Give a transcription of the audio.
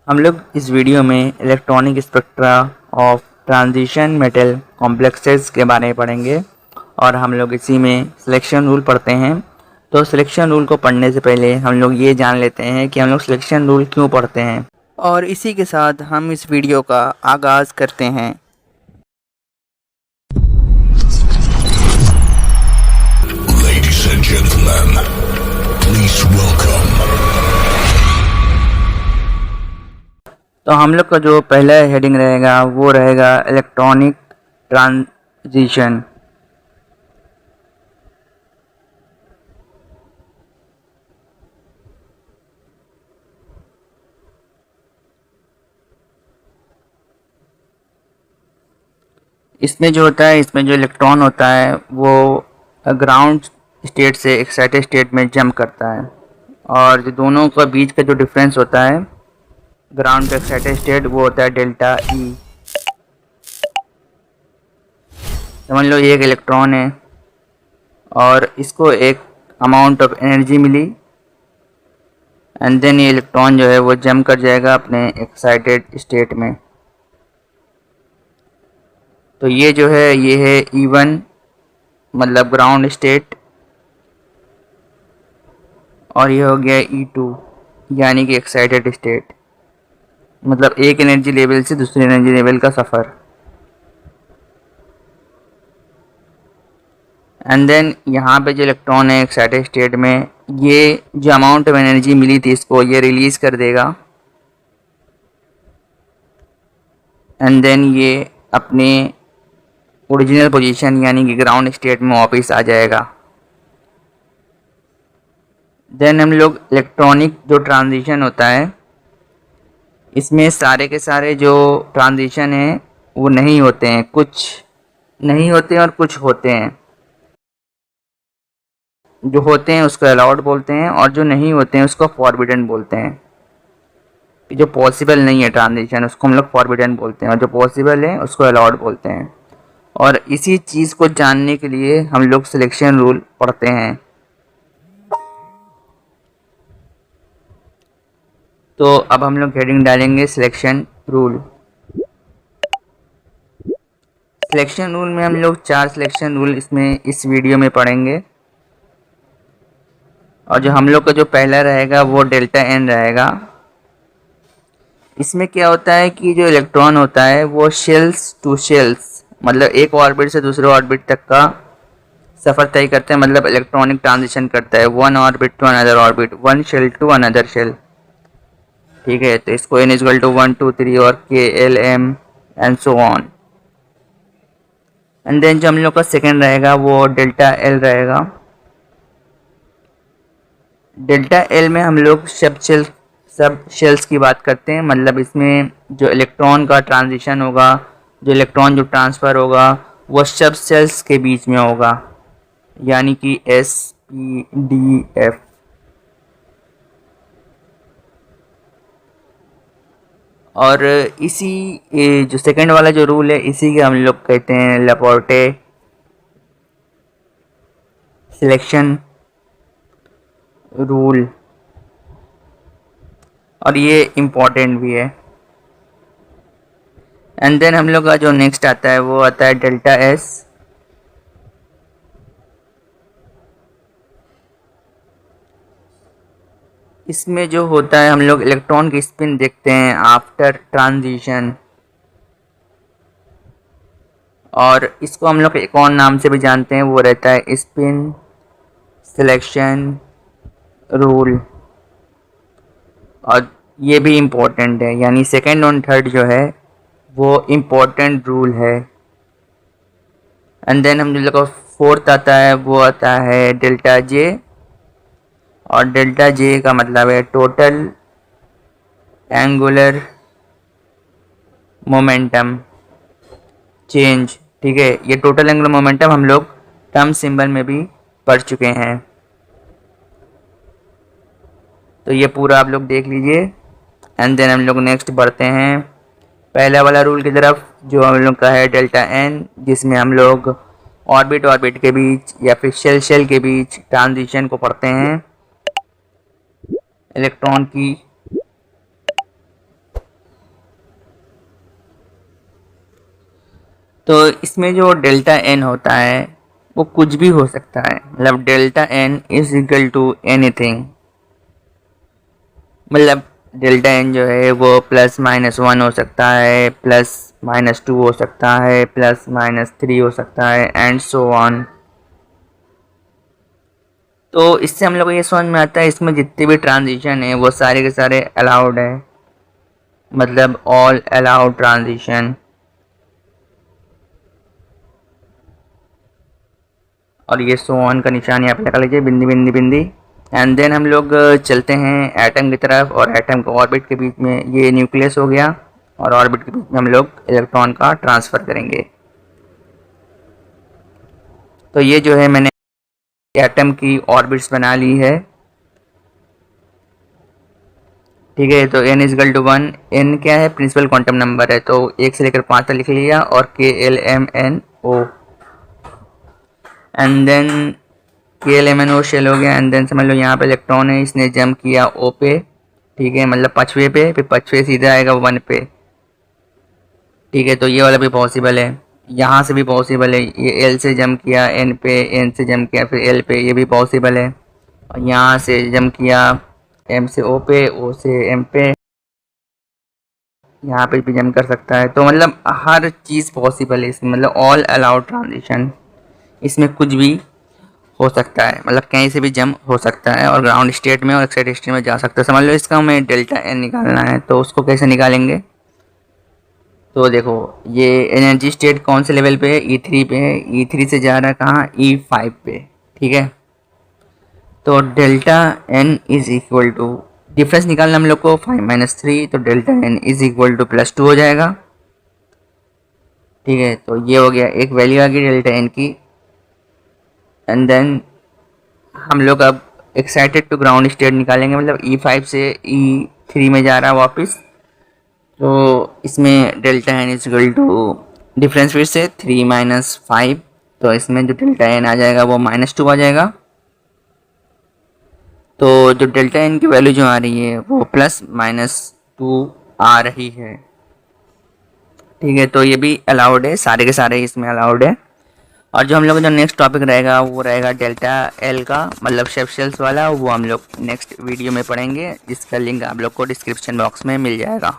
हम लोग इस वीडियो में electronic spectra of transition metal complexes के बारे में पढ़ेंगे और हम लोग इसी में सिलेक्शन रूल पढ़ते हैं। तो सिलेक्शन रूल को पढ़ने से पहले हम लोग ये जान लेते हैं कि हम लोग सिलेक्शन रूल क्यों पढ़ते हैं, और इसी के साथ हम इस वीडियो का आगाज़ करते हैं। Ladies and gentlemen, please welcome. तो हम लोग का जो पहला हेडिंग रहेगा वो रहेगा इलेक्ट्रॉनिक ट्रांजिशन। इसमें जो होता है, इसमें जो इलेक्ट्रॉन होता है वो ग्राउंड स्टेट से एक्साइटेड स्टेट में जंप करता है, और जो दोनों का बीच का जो डिफरेंस होता है ग्राउंड टू एक्साइटेड स्टेट वो होता है डेल्टा ई। समझ लो ये एक इलेक्ट्रॉन है और इसको एक अमाउंट ऑफ एनर्जी मिली, एंड देन ये इलेक्ट्रॉन जो है वो जंप कर जाएगा अपने एक्साइटेड स्टेट में। तो ये जो है ये है E1 मतलब ग्राउंड स्टेट, और ये हो गया E2 यानी कि एक्साइटेड स्टेट, मतलब एक एनर्जी लेवल से दूसरे एनर्जी लेवल का सफ़र। एंड देन यहाँ पे जो इलेक्ट्रॉन है एक्साइटेड स्टेट में, ये जो अमाउंट ऑफ एनर्जी मिली थी इसको ये रिलीज़ कर देगा, एंड देन ये अपने ओरिजिनल पोजीशन यानी कि ग्राउंड स्टेट में वापस आ जाएगा। देन हम लोग इलेक्ट्रॉनिक जो ट्रांजिशन होता है इसमें सारे के सारे जो ट्रांजिशन हैं वो नहीं होते हैं, कुछ नहीं होते हैं और कुछ होते हैं। जो होते हैं उसको अलाउड बोलते हैं और जो नहीं होते हैं उसको फॉरबिडन बोलते हैं। जो पॉसिबल नहीं है ट्रांजिशन उसको हम लोग फॉरबिडन बोलते हैं, और जो पॉसिबल है उसको अलाउड बोलते हैं। और इसी चीज़ को जानने के लिए हम लोग सिलेक्शन रूल पढ़ते हैं। तो अब हम लोग हेडिंग डालेंगे सिलेक्शन रूल। सिलेक्शन रूल में हम लोग 4 सिलेक्शन रूल इसमें इस वीडियो में पढ़ेंगे, और जो हम लोग का जो पहला रहेगा वो डेल्टा एन रहेगा। इसमें क्या होता है कि जो इलेक्ट्रॉन होता है वो शेल्स टू शेल्स मतलब एक ऑर्बिट से दूसरे ऑर्बिट तक का सफ़र तय करते हैं, मतलब इलेक्ट्रॉनिक ट्रांजिशन करता है one orbit to another orbit, one shell to another shell. ठीक है, तो इसको n इक्वल टू 1 2 3 और k l m and so on. And then जो हम लोग का सेकेंड रहेगा वो डेल्टा एल रहेगा। डेल्टा एल में हम लोग सब शेल्स की बात करते हैं, मतलब इसमें जो इलेक्ट्रॉन का ट्रांजिशन होगा, जो इलेक्ट्रॉन जो ट्रांसफ़र होगा वो सब शेल्स के बीच में होगा, यानी कि S P D F। और इसी जो सेकंड वाला जो रूल है इसी के हम लोग कहते हैं लैपोर्टे सिलेक्शन रूल, और ये इम्पॉर्टेंट भी है। एंड देन हम लोग का जो नेक्स्ट आता है वो आता है डेल्टा एस। इसमें जो होता है हम लोग इलेक्ट्रॉन की स्पिन देखते हैं आफ्टर ट्रांजिशन, और इसको हम लोग एक और नाम से भी जानते हैं, वो रहता है स्पिन सिलेक्शन रूल, और ये भी इम्पोर्टेंट है, यानी सेकंड और थर्ड जो है वो इम्पोर्टेंट रूल है। एंड देन हम लोग का फोर्थ आता है वो आता है डेल्टा जे, और डेल्टा जे का मतलब है टोटल एंगुलर मोमेंटम चेंज। ठीक है, ये टोटल एंगुलर मोमेंटम हम लोग टर्म सिंबल में भी पढ़ चुके हैं, तो ये पूरा आप लोग देख लीजिए। एंड देन हम लोग नेक्स्ट बढ़ते हैं पहला वाला रूल की तरफ, जो हम लोग का है डेल्टा एन, जिसमें हम लोग ऑर्बिट ऑर्बिट के बीच या फिर शेल शेल के बीच ट्रांजिशन को पढ़ते हैं। इलेक्ट्रॉन की तो इसमें जो डेल्टा एन होता है वो कुछ भी हो सकता है, मतलब delta N is equal to anything, मतलब डेल्टा एन जो है वो +-1 हो सकता है, +-2 हो सकता है, +-3 हो सकता है, एंड सो ऑन। तो इससे हम लोग को ये समझ में आता है इसमें जितने भी ट्रांजिशन है वो सारे के सारे अलाउड है, मतलब ऑल अलाउड ट्रांजिशन। और ये सो ऑन का निशान यहाँ पे लगा लीजिए, बिंदी बिंदी बिंदी। एंड देन हम लोग चलते हैं एटम की तरफ, और एटम के ऑर्बिट के बीच में ये न्यूक्लियस हो गया, और ऑर्बिट के बीच में हम लोग इलेक्ट्रॉन का ट्रांसफ़र करेंगे। तो ये जो है मैंने एटम की ऑर्बिट्स बना ली है, ठीक है। तो n इजकल टू 1, n क्या है, प्रिंसिपल क्वांटम नंबर है, तो 1 से लेकर 5 तक लिख लिया, और KLMNO, and then KLMNO shell हो गया। एंड देन समझ लो यहाँ पे इलेक्ट्रॉन है, इसने जंप किया O पे, ठीक है, मतलब पाँचवें पे, फिर पाँचवें सीधा आएगा 1 पे, ठीक है। तो ये वाला भी पॉसिबल है, यहाँ से भी पॉसिबल है, ये L से जंप किया N पे, N से जंप किया फिर L पे, ये भी पॉसिबल है। और यहाँ से जंप किया M से O पे, O से M पे, यहाँ पे भी जंप कर सकता है। तो मतलब हर चीज़ पॉसिबल है इसमें, मतलब ऑल अलाउड ट्रांजिशन, इसमें कुछ भी हो सकता है, मतलब कहीं से भी जंप हो सकता है, और ग्राउंड स्टेट में और एक्साइटेड स्टेट में जा सकता है। समझ लो इसका हमें डेल्टा एन निकालना है, तो उसको कैसे निकालेंगे। तो देखो ये एनर्जी स्टेट कौन से लेवल पे है, E3 पे है, E3 से जा रहा है कहाँ, E5 पे, ठीक है। तो delta N is equal to, difference निकालना हम लोग को 5-3, तो delta N is equal to +2 हो जाएगा, ठीक है। तो ये हो गया, एक वैल्यू आ गई डेल्टा एन की। एंड देन हम लोग अब एक्साइटेड टू ग्राउंड स्टेट निकालेंगे, मतलब E5 से E3 में जा रहा है वापस। तो इसमें delta N is equal to, difference फिर से 3-5, तो इसमें जो डेल्टा एन आ जाएगा वो -2 आ जाएगा। तो जो डेल्टा एन की वैल्यू जो आ रही है वो +-2 आ रही है, ठीक है। तो ये भी अलाउड है, सारे के सारे इसमें अलाउड है। और जो हम लोग का जो नेक्स्ट टॉपिक रहेगा वो रहेगा डेल्टा एल का, मतलब शेफशेल्स वाला, वो हम लोग नेक्स्ट वीडियो में पढ़ेंगे, जिसका लिंक आप लोग को डिस्क्रिप्शन बॉक्स में मिल जाएगा।